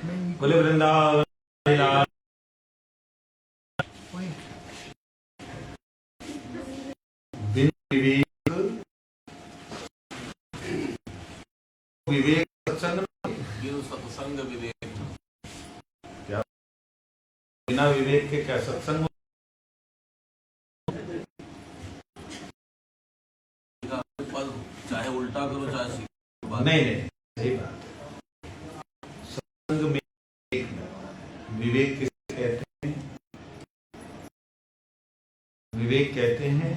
बोले वृंदावन लाल। विवेक विवेक सत्संग, सत्संग विवेक, क्या बिना विवेक के क्या सत्संग? चाहे उल्टा करो चाहे सीधा। नहीं, सही बात है। सत्संग में विवेक किसे कहते हैं? विवेक कहते हैं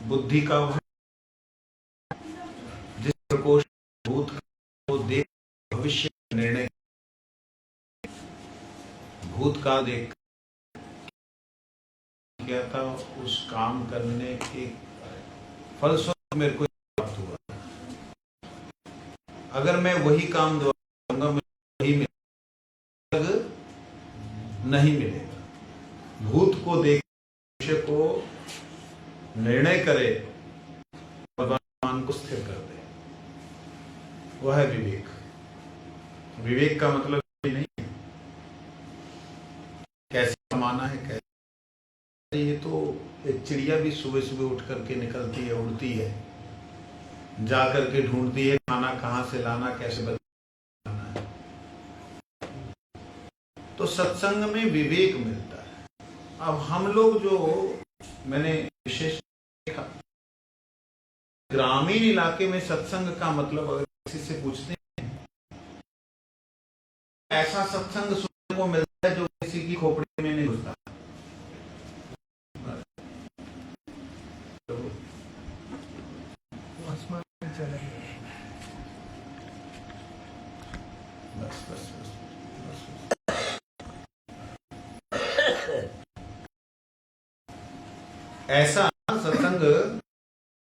बुद्धि का वह जिस प्रकोष्ठ भूत को देख भविष्य निर्णय, भूत का देख क्या था, उस काम करने के फलस्वरूप मेरे को प्राप्त हुआ। अगर मैं वही काम दोहराऊंगा मुझे वही मिलेगा, नहीं मिलेगा। भूत को देख भविष्य को निर्णय करे, वर्तमान को स्थिर कर दे, वह है विवेक। विवेक का मतलब नहीं है कैसे कमाना है, कैसे। ये तो एक चिड़िया भी सुबह सुबह उठ करके निकलती है, उड़ती है, जा करके ढूंढती है खाना कहाँ से लाना, कैसे बनाना है। तो सत्संग में विवेक मिलता है। अब हम लोग जो मैंने विशेष देखा, ग्रामीण इलाके में सत्संग का मतलब अगर किसी से पूछते हैं, ऐसा सत्संग सुनने को मिलता है जो किसी की खोपड़ी में नहीं घुसता। ऐसा सत्संग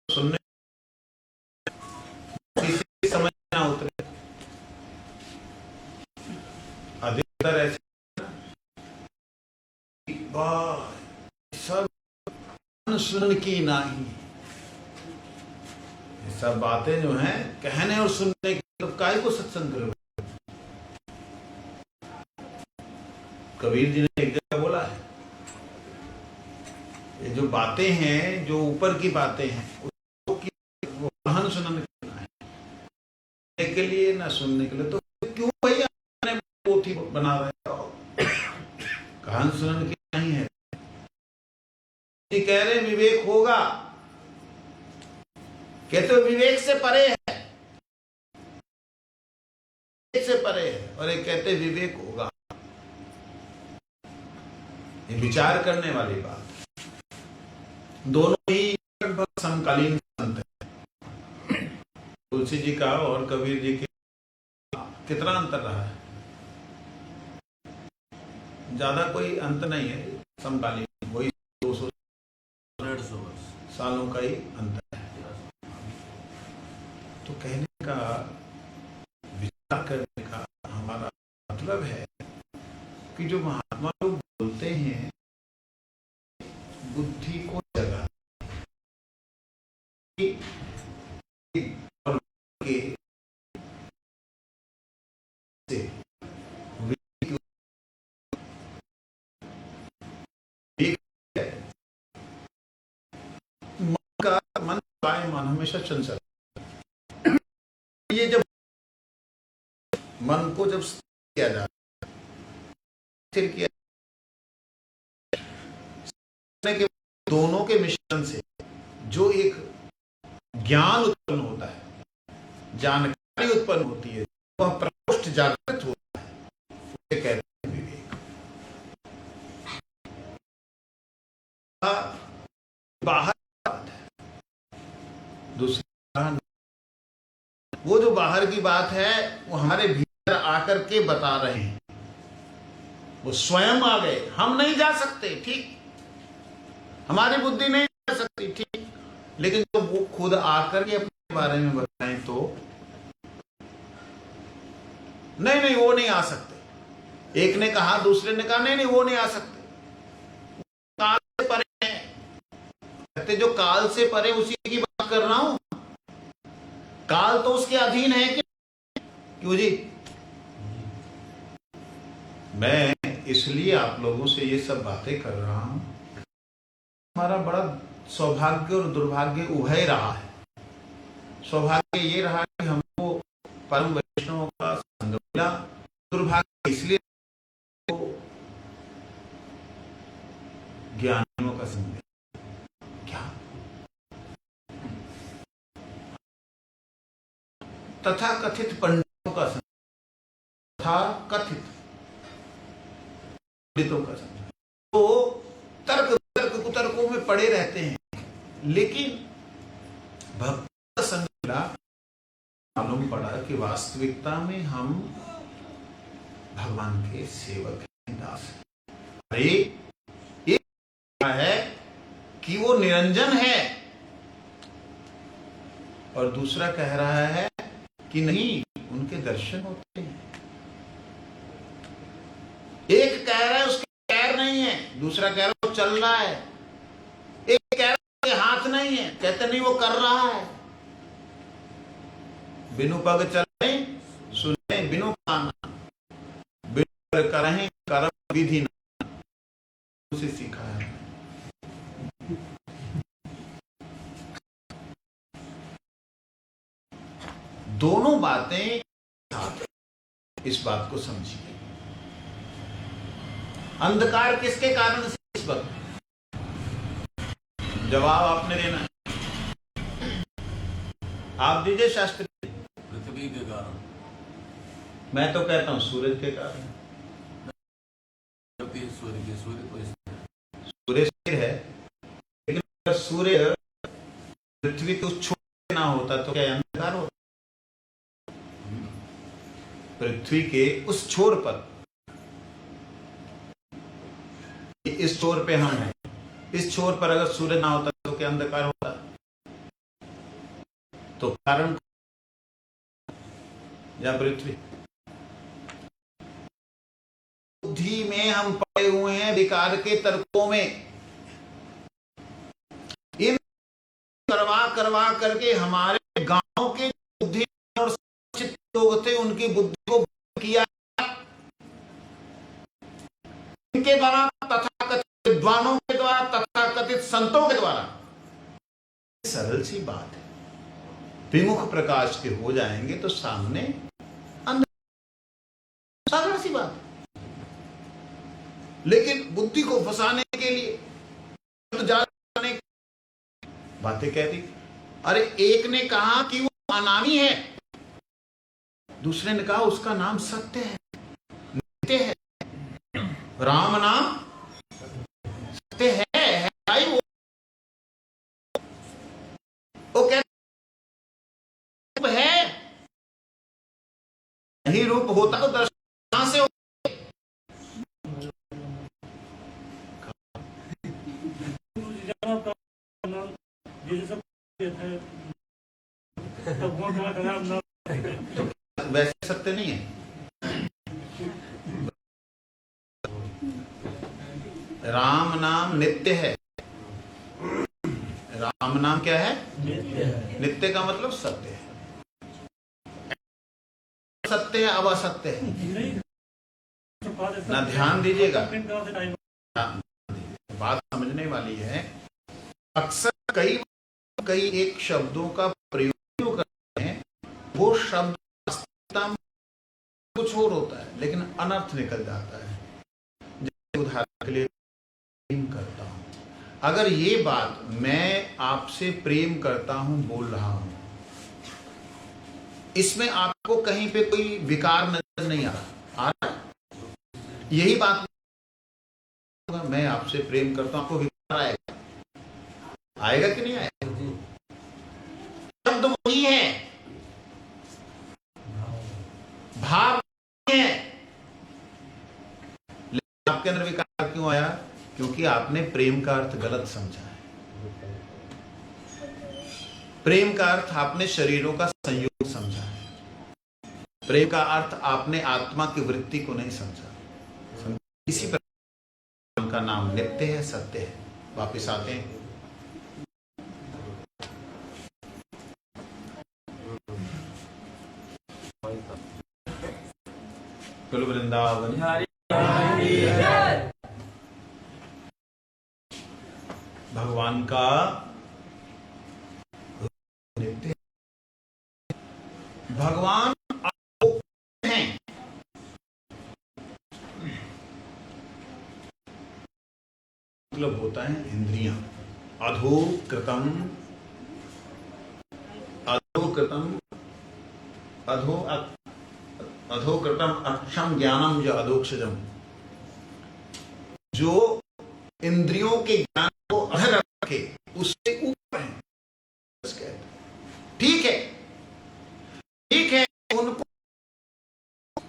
सुनने किसी समझ ना उतरे। अधिकतर ऐसे सब सुन की नहीं, ये सब बातें जो हैं कहने और सुनने की, तो काय को सत्संग करो। कबीर जी ने एक जगह बोला है, ये जो बातें हैं, जो ऊपर की बातें हैं, वो कहन सुनने के लिए ना सुनने के लिए, तो क्यों भैया पोथी बना रहे हो? कहन सुनने की नहीं है। ये कह रहे विवेक होगा, कहते हो विवेक से परे है, विवेक से परे है, और एक कहते विवेक होगा। ये विचार करने वाली बात। दोनों ही लगभग समकालीन संत हैं। तुलसी जी का और कबीर जी के कितना अंतर रहा है? ज्यादा कोई अंत नहीं है, समकालीन, वही 200-150 सालों का ही अंतर है। तो कहने का, विचार करने का हमारा मतलब है कि जो महात्मा लोग बोलते हैं, बुद्धि को जगा मन हमेशा चंचल। ये जब मन को जब किया जाता है, किया के दोनों के मिश्रण से जो एक ज्ञान उत्पन्न होता है, जानकारी उत्पन्न होती है, वह प्रकोष्ठ जागृत होता है, उसे कहते हैं विवेक। बाहर बात है, दूसरी वो जो बाहर की बात है वो हमारे भीतर आकर के बता रहे हैं, वो स्वयं आ गए। हम नहीं जा सकते, ठीक, हमारी बुद्धि नहीं जा सकती, ठीक, लेकिन जब वो खुद आकर के अपने बारे में बताएं तो नहीं वो नहीं आ सकते। एक ने कहा, दूसरे ने कहा नहीं वो नहीं आ सकते, काल से परे हैं। कहते जो काल से परे उसी की बात कर रहा हूं। काल तो उसके अधीन है कि क्यों जी? मैं इसलिए आप लोगों से ये सब बातें कर रहा हूं। हमारा बड़ा सौभाग्य और दुर्भाग्य उभय रहा है। सौभाग्य ये रहा कि हमको परम वैष्णवों का संग मिला। दुर्भाग्य इसलिए ज्ञानियों का संग मिला। क्या तथा कथित पंडितों का संग, तथा कथित पंडितों का संग। तो तर्क तर्क कुतर्कों में पड़े रहते हैं, लेकिन भक्त का संग मिला, मालूम पड़ा कि वास्तविकता में हम भगवान के सेवक हैं, दास हैं। अरे एक है कि वो निरंजन है और दूसरा कह रहा है कि नहीं, उनके दर्शन होते हैं। एक कह रहा है उसके पैर नहीं है, दूसरा कह रहा है वो चल रहा है। एक कह रहा है उसके हाथ नहीं है, कहते नहीं वो कर रहा है। बिनु पग चले सुने बिनु कान, बिनु करें कर्म विधि न, उसे सीखा है। दोनों बातें साथ, इस बात को समझिए। अंधकार किसके कारण से इस वक्त? जवाब आपने देना है, आप दीजिए शास्त्री। पृथ्वी के कारण। मैं तो कहता हूं सूरज के कारण। सूर्य के, सूर्य को सूर्य स्थिर है, लेकिन अगर सूर्य पृथ्वी को छोड़ ना होता तो क्या अंधकार होता? पृथ्वी के उस छोर पर, इस छोर पे हम हैं, इस छोर पर अगर सूर्य ना होता तो क्या अंधकार होता? तो कारण या पृथ्वी? बुद्धि में हम पड़े हुए हैं, विकार के तर्कों में। इन करवा करवा करके हमारे गांव के बुद्धि और चित्त लोग थे, उनकी बुद्धि को किया इनके द्वारा, तथाकथित विद्वानों के द्वारा, तथाकथित संतों के द्वारा। सरल सी बात है, विमुख प्रकाश के हो जाएंगे तो सामने सरल सी बात है। लेकिन बुद्धि को फंसाने के लिए तो जाने बातें कह दी। अरे एक ने कहा कि वो अनामी है, दूसरे ने कहा उसका नाम सत्य है, नित्य है। राम नाम सत्य है भाई। वो कहते है, नहीं रूप होता तो दर्शन कहां से हो? वैसे सत्य नहीं है। राम नाम नित्य है। राम नाम क्या है? नित्य का मतलब सत्य है। सत्य है, अब असत्य है ना। ध्यान दीजिएगा, बात समझने वाली है। अक्सर कई एक शब्दों का प्रयोग करते हैं, वो शब्द वास्तविकता में कुछ और होता है लेकिन अनर्थ निकल जाता है। जैसे उदाहरण के लिए प्रेम करता हूं, अगर ये बात मैं आपसे प्रेम करता हूं बोल रहा हूं, इसमें आपको कहीं पे कोई विकार नजर नहीं आ रहा? यही बात मैं आपसे प्रेम करता हूं, आपको विकार आएगा? आएगा कि नहीं आएगा? शब्द वही है, भाव नहीं है, लेकिन आपके अंदर विकार क्यों आया? क्योंकि आपने प्रेम का अर्थ गलत समझा है। प्रेम का अर्थ आपने शरीरों का संयोग समझा है। प्रेम का अर्थ आपने आत्मा की वृत्ति को नहीं समझा। इसी प्रकार उनका नाम नित्य है, सत्य है। वापिस आते हैं। कुल वृंदावन भगवान का नित्य, भगवान हैं, मतलब होता है इंद्रियां। अधोकृतम अधोकृतम अक्षम ज्ञानम ज अधोक्षजम, जो इंद्रियों के ज्ञान को अधर रखे उससे ऊपर है। ठीक है, ठीक है, उनको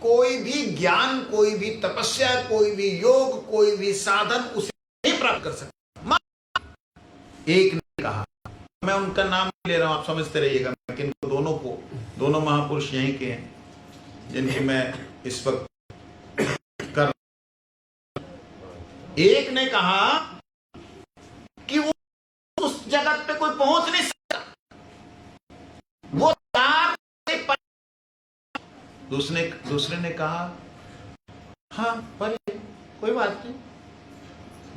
कोई भी ज्ञान, कोई भी तपस्या, कोई भी योग, कोई भी साधन उसे नहीं प्राप्त कर सकता। एक ने कहा, मैं उनका नाम ले रहा हूं, आप समझते रहिएगा, लेकिन दोनों महापुरुष यहीं के हैं जिनकी मैं इस वक्त कर। एक ने कहा कि वो उस जगत पे कोई पहुंच नहीं सकता, वो तार से पर। दूसरे ने कहा हाँ पर कोई बात नहीं,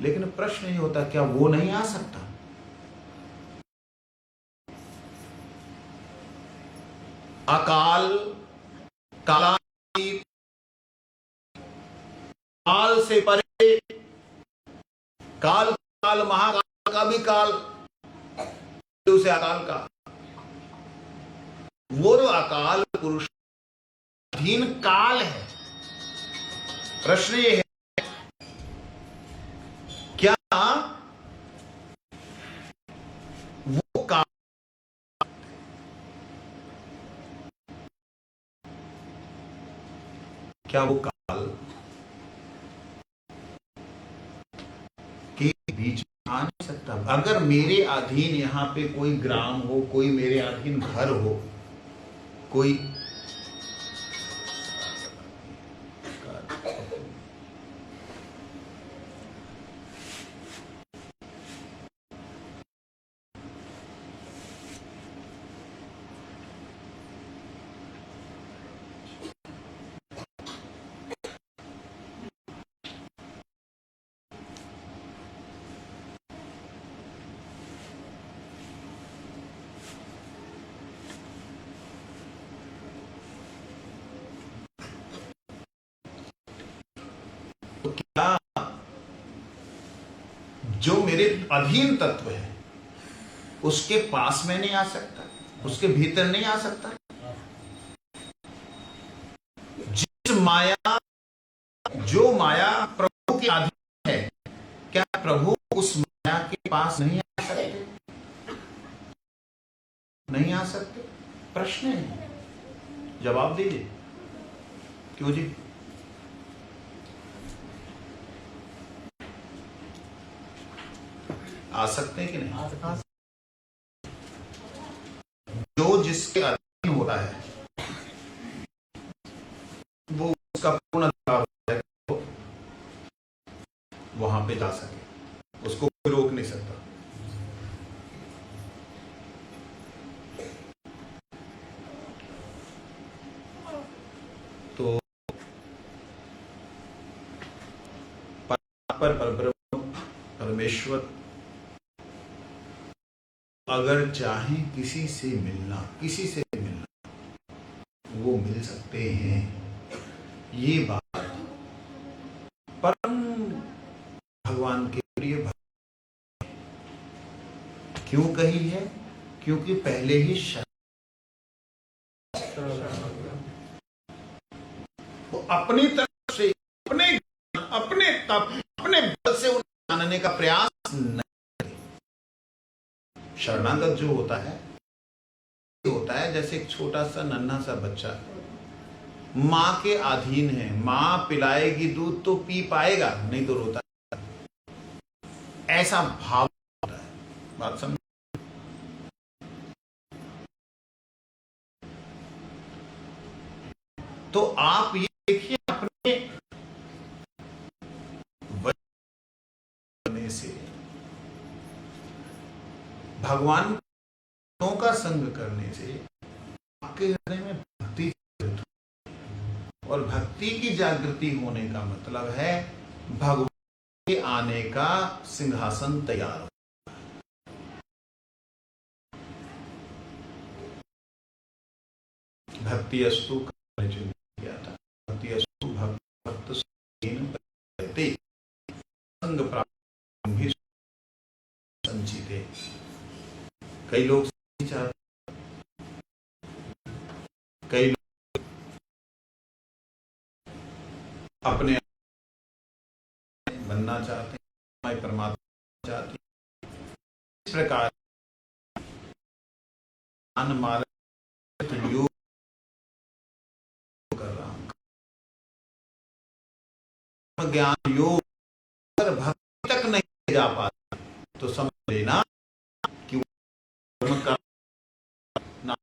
लेकिन प्रश्न ये होता क्या वो नहीं आ सकता? अकाल, कालातीत, काल से परे, काल महाकाल का भी काल, उसे अकाल का, वो जो अकाल पुरुष अधीन काल है। प्रश्न ये है क्या वो काल, क्या वो काल के बीच में आ नहीं सकता? अगर मेरे अधीन यहां पे कोई ग्राम हो, कोई मेरे अधीन घर हो, कोई तो क्या जो मेरे अधीन तत्व है उसके पास में नहीं आ सकता, उसके भीतर नहीं आ सकता? जिस माया, जो माया प्रभु के अधीन है, क्या प्रभु उस माया के पास नहीं आ सकते? नहीं आ सकते? प्रश्न है, जवाब दीजिए। क्यों जी? आ सकते हैं कि नहीं? जो जिसके अधीन होता है वो उसका पूर्ण अधिकार है, तो वहां पे जा सके, उसको कोई रोक नहीं सकता। तो परब्रह्म परमेश्वर अगर चाहे किसी से मिलना, वो मिल सकते हैं। ये बात परम भगवान के प्रिय भक्त क्यों कही है? क्योंकि पहले ही तो अपनी तरफ से, अपने तप, अपने बल से उन्हें जानने का प्रयास नहीं। शरणागत जो होता है जैसे एक छोटा सा नन्हा सा बच्चा मां के अधीन है, मां पिलाएगी दूध तो पी पाएगा, नहीं तो रोता है। ऐसा भाव होता है। बात समझ? तो आप ये देखिए, अपने वचन से भगवान का संग करने से आपके हृदय में भक्ति और भक्ति भक्ति की जागृति होने का मतलब है भगवान के आने का सिंहासन तैयार हो। भक्ति अस्तु का परिचय किया था। भक्ति अस्तु भक्त संग प्राप्त भी संचिते। कई लोग चाहते, कई लोग अपने बनना चाहते हैं, परमात्मा चाहते हैं। इस प्रकार योग कर रहा हूं, ज्ञान योग अगर भक्ति तक नहीं जा पाता तो समझ लेना कि वो कर्म करना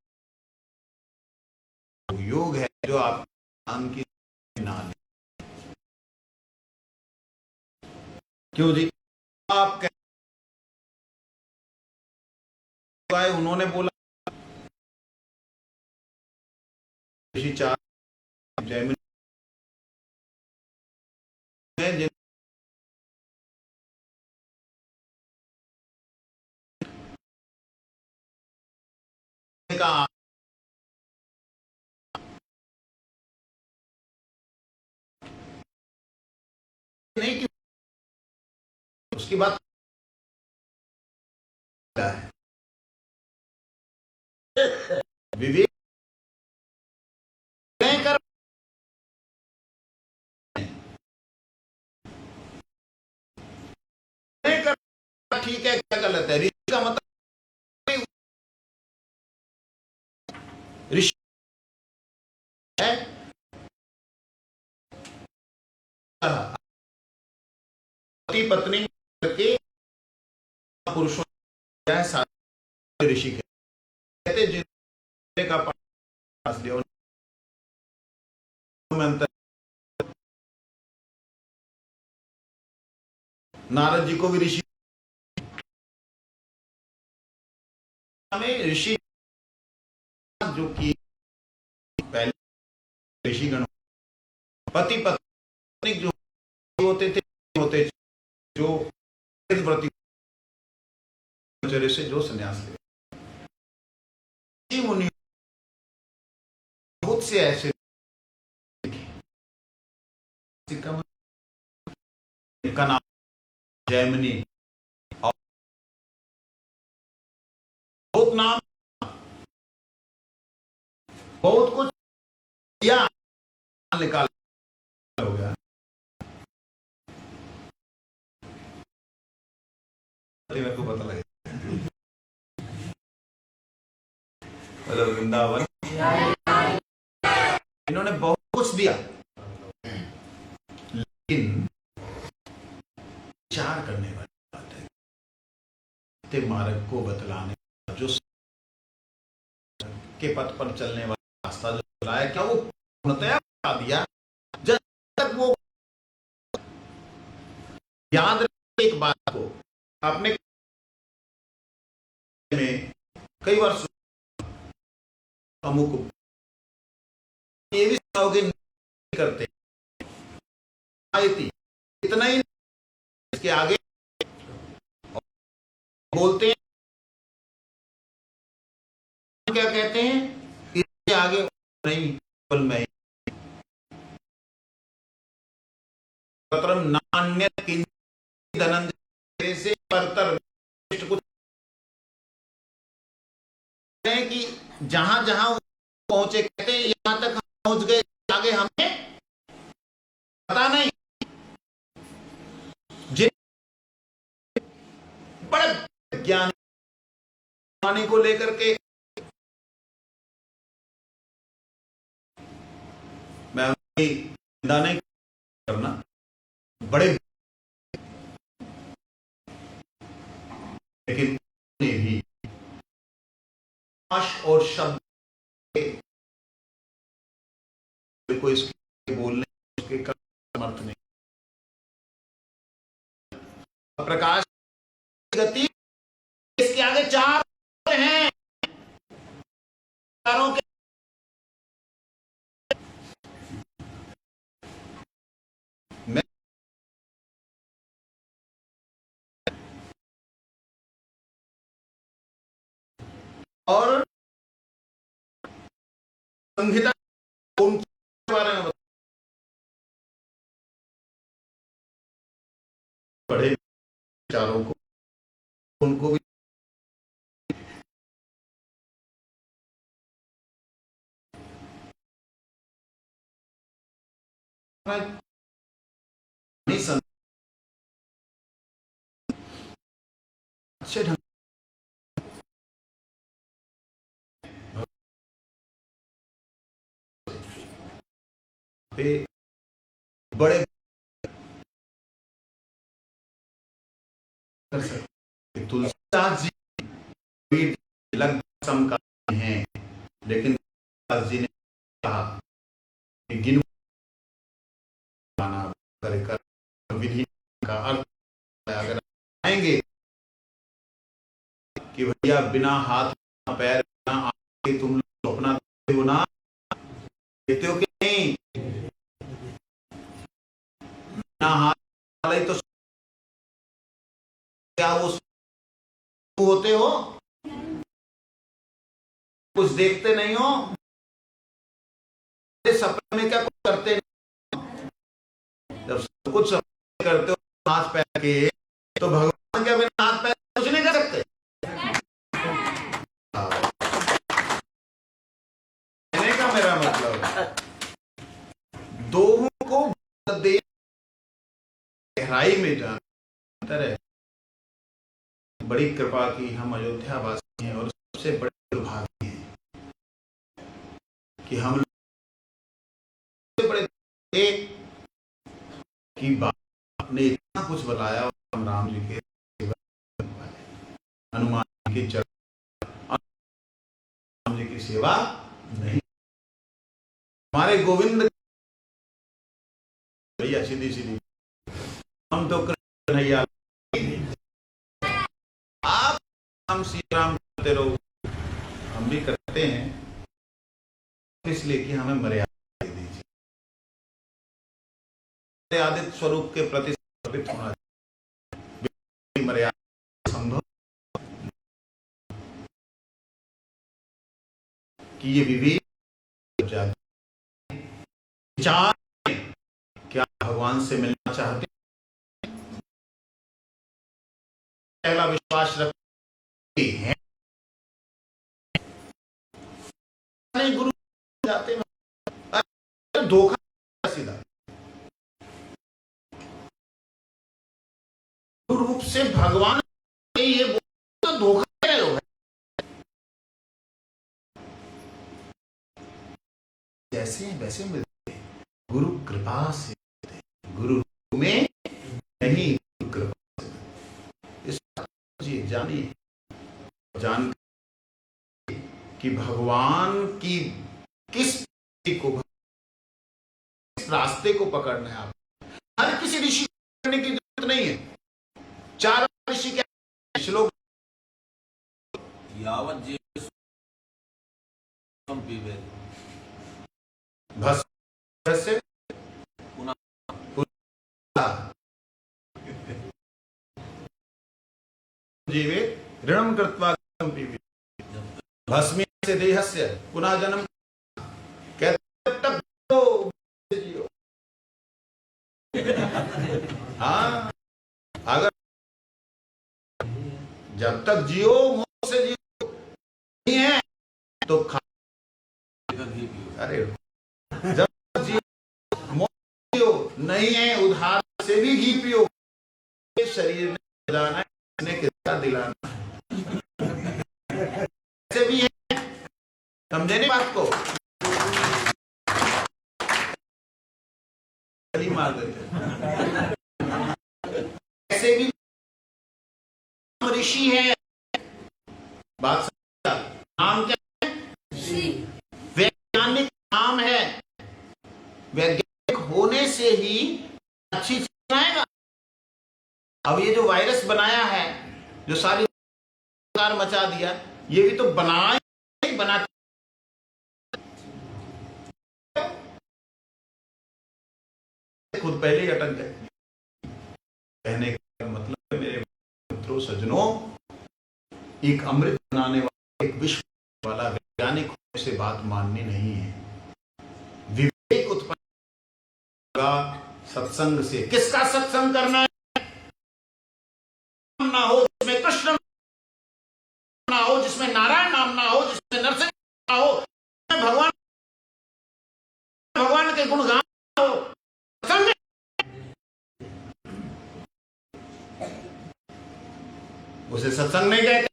योग है जो आप ज्ञान की नाम। क्यों जी? आप कह उन्होंने बोला ऋषि चार जैमिनी का नहीं कि उसकी बात है विवेक कर ठीक है क्या गलत है? ऋषि का मतलब ऋषि है पति पत्नी के पुरुषों ऋषि कहते जिनका पास दिया नारद जी को भी ऋषि में ऋषि जो कि पहले ऋषि गण पति पत्नी जो होते थे जो व्रती से जो संन्यास ले मुनि बहुत से ऐसे का नाम जैमिनी और बहुत नाम बहुत कुछ या निकाल हो गया। मेरे को पता लगे वृंदावन इन्होंने बहुत कुछ दिया लेकिन विचार करने वाली बात है मार्ग को बतलाने जो के पथ पर चलने वाला रास्ता जो चलाया क्या वो पूर्णतया बता दिया? जब तक वो याद रखे एक बात को आपने में कई बार अमुक ये भी सुनाओगे नहीं करते इतना ही इसके आगे बोलते हैं क्या कहते हैं इसके आगे नहीं केवल मैं नान्य धनंजय से परतर कुछ कि जहां जहां पहुंचे कहते हैं यहां तक हम पहुंच गए आगे हमें पता नहीं। जिन बड़े ज्ञानी को लेकर के मैं निंदा नहीं करना, बड़े लेकिन भी और शब्द को इसके बोलने उसके समर्थ नहीं। प्रकाश गति इसके आगे चार हैं, चारों के और संहिता उनके बारे में बड़े विचारों को उनको भी अच्छे ढंग पे बड़े कर सकते। तुलसीदास जी लगभग समकालीन हैं, लेकिन तुलसीदास जी ने कहा कि गिन कर विधि का अर्थ अगर आएंगे कि भैया बिना हाथ बिना पैर बिना आंख के तुम लोग अपना देते हो ना, देते हो कि नहीं? बिना हाथ वाले तो क्या वो होते हो? कुछ देखते नहीं हो? सपने में क्या कुछ करते नहीं? जब सब कुछ सपने करते हो हाथ पैर के, तो भगवान क्या बिना हाथ पैर कुछ नहीं कर सकते? कहने का मेरा मतलब दोनों को गहराई में जानता है। बड़ी कृपा की हम अयोध्या वासी हैं और सबसे बड़े दुर्भाग्य हैं कि हम लोग बड़े की बात ने इतना कुछ बताया और हम राम जी के हनुमान की राम जी की सेवा नहीं। हमारे गोविंद भैया सीधी सीधी हम तो कन्हैया, आप हम श्री राम करते रहो, हम भी करते हैं, इसलिए कि हमें मर्यादा दे दीजिए। मर्यादित स्वरूप के प्रति समर्पित होना चाहिए। मर्यादा संभव कि ये विवेक विचार क्या भगवान से मिलना चाहते, पहला विश्वास रखते हैं नहीं, गुरु जाते हैं धोखा सीधा रूप से भगवान ये तो धोखा दे रहे हो। जैसे हैं वैसे मिलते हैं, गुरु कृपा से मिलते हैं, गुरु में नहीं, गुरु कृपा से। इस जी जानिए, जान कि भगवान की किस को किस रास्ते को पकड़ना है। आप हर किसी ऋषि को करने की जरूरत नहीं है। 4 ऋषि क्या श्लोक यावत जीव पीवे भस्म से जीवे ऋणम कृत्वा पीवे भस्मी से देहस्य पुनः जन्म। कहते तक जियो। हाँ, अगर जब तक जियो मोह से जियो नहीं है तो घी पियो। अरे जब तक जियो मोह जियो नहीं है, उधार से भी घी पियो। शरीर ने जाना है, किसने दिलाना ऐसे भी है। समझे नहीं बात को? मार देते ऐसे भी ऋषि है। बात नाम क्या है? वैज्ञानिक नाम है। वैज्ञानिक होने से ही अच्छी चीज आएगा। अब ये जो वायरस बनाया है, जो सारी मचा दिया, ये भी तो बना खुद पहले ही अटक गए। कहने का मतलब मेरे मित्रों सज्जनों, एक अमृत बनाने वाला, एक विश्व वाला वैज्ञानिक होने से बात माननी नहीं है। विवेक उत्पन्न होगा सत्संग से। किसका सत्संग करना है? ना हो जिसमें कृष्ण ना हो, जिसमें नारायण नाम ना हो, जिसमें नरसिंह ना हो, जिसमें भगवान के गुणगान हो। सत्संग उसे सत्संग नहीं कहते।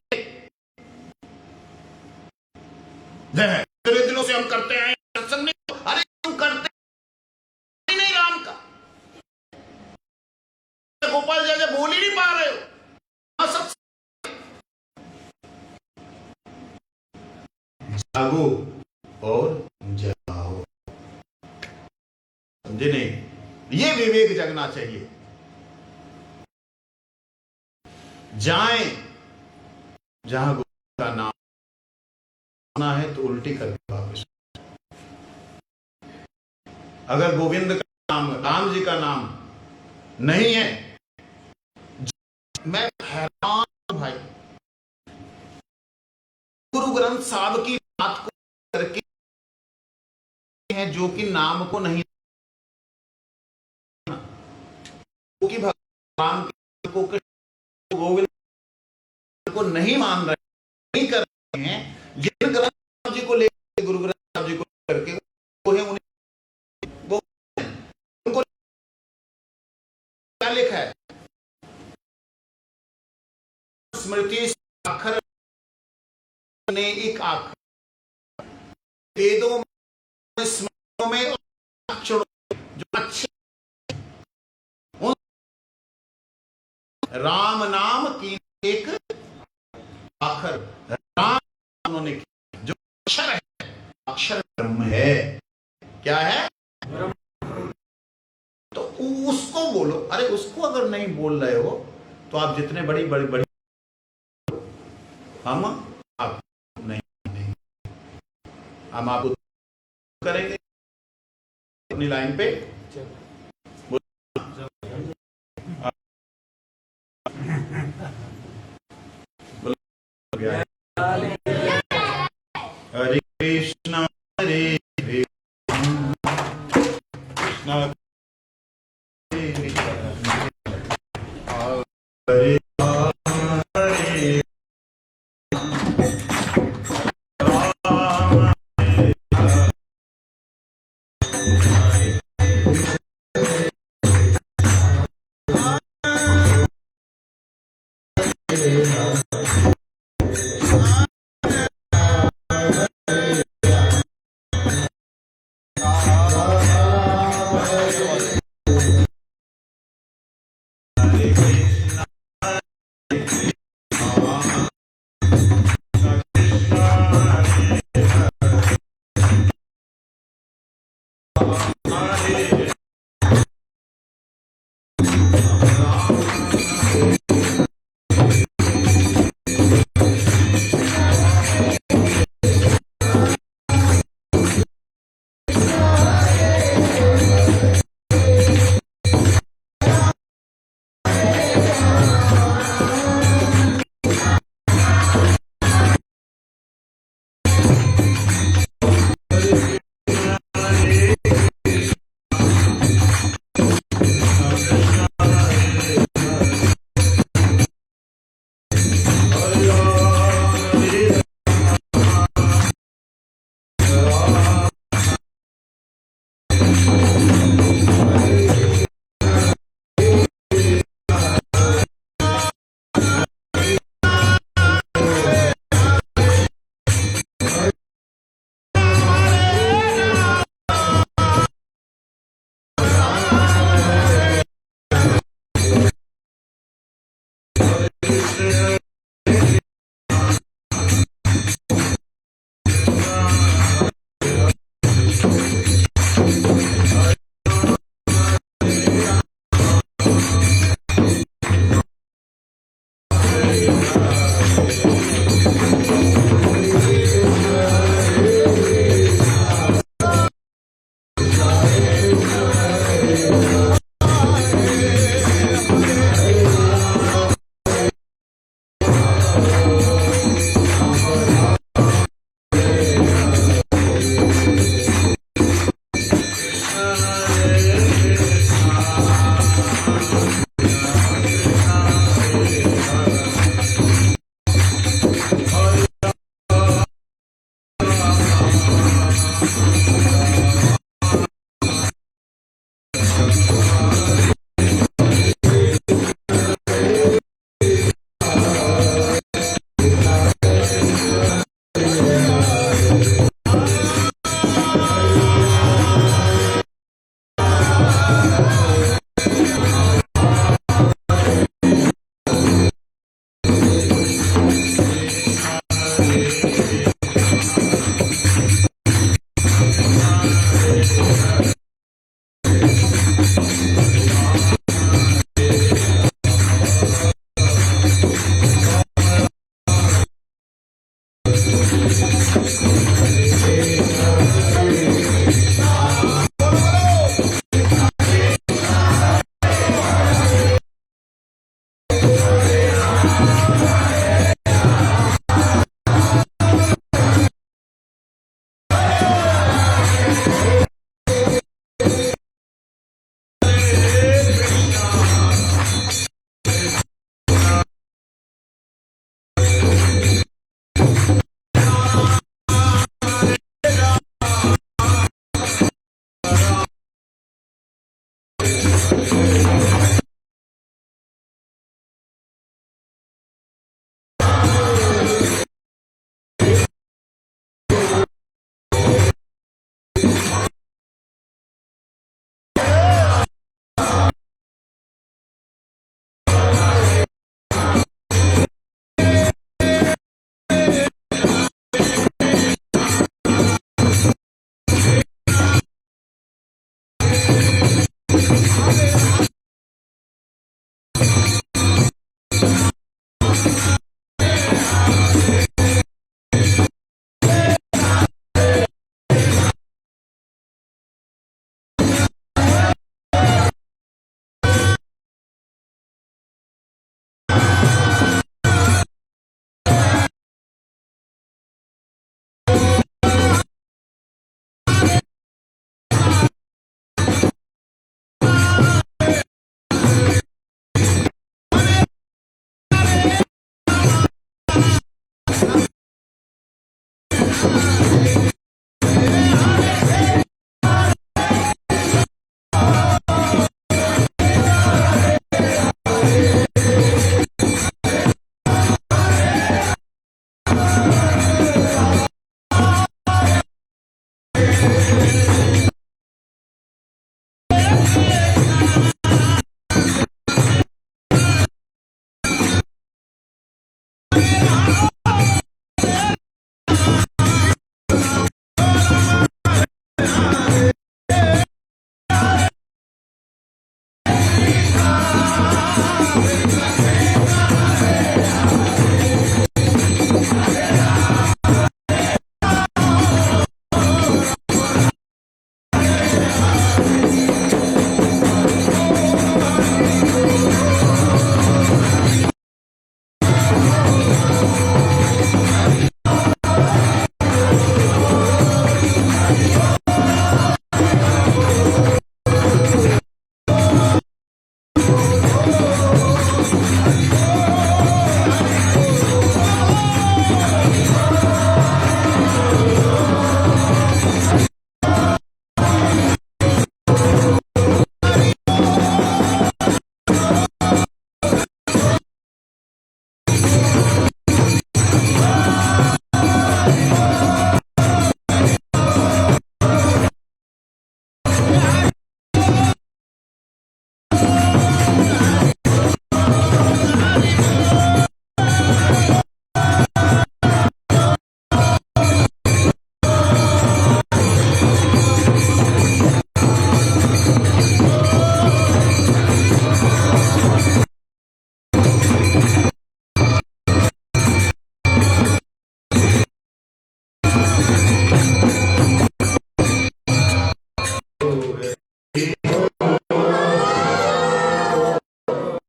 दिनों से हम करते हैं सत्संग नहीं। अरे तुम करते नहीं राम का, गोपाल जैसे बोल ही नहीं पा रहे हो। जागो और जाओ, समझे नहीं? ये विवेक जगना चाहिए। जाएं जहां गोविंद का नाम सुना है तो उल्टी करके वापस। अगर गोविंद का नाम, राम जी का नाम नहीं है, मैं हैरान भाई, गुरु ग्रंथ साहब की बात को करके है जो कि नाम को नहीं, जो कि भगवान को, गोविंद को नहीं मान रहे, नहीं कर रहे हैं, जिन ग्रंथ साहब जी को लेकर, गुरु ग्रंथ साहब जी को करके वो है, उन्हें वो उनको क्या लिखा है? स्मृति अक्षर ने एक आखर, वेदों में, स्मृतियों में, अक्षरों जो अच्छे, राम नाम की एक आखर, राम उन्होंने किया, जो अक्षर है, अक्षर ब्रह्म है। क्या है? तो उसको बोलो। अरे उसको अगर नहीं बोल रहे हो तो आप जितने बड़ी बड़ी बड़ी, हम आप नहीं, हम आपको करेंगे अपनी लाइन पे। हरे कृष्णा हरे कृष्णा हरे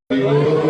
Oh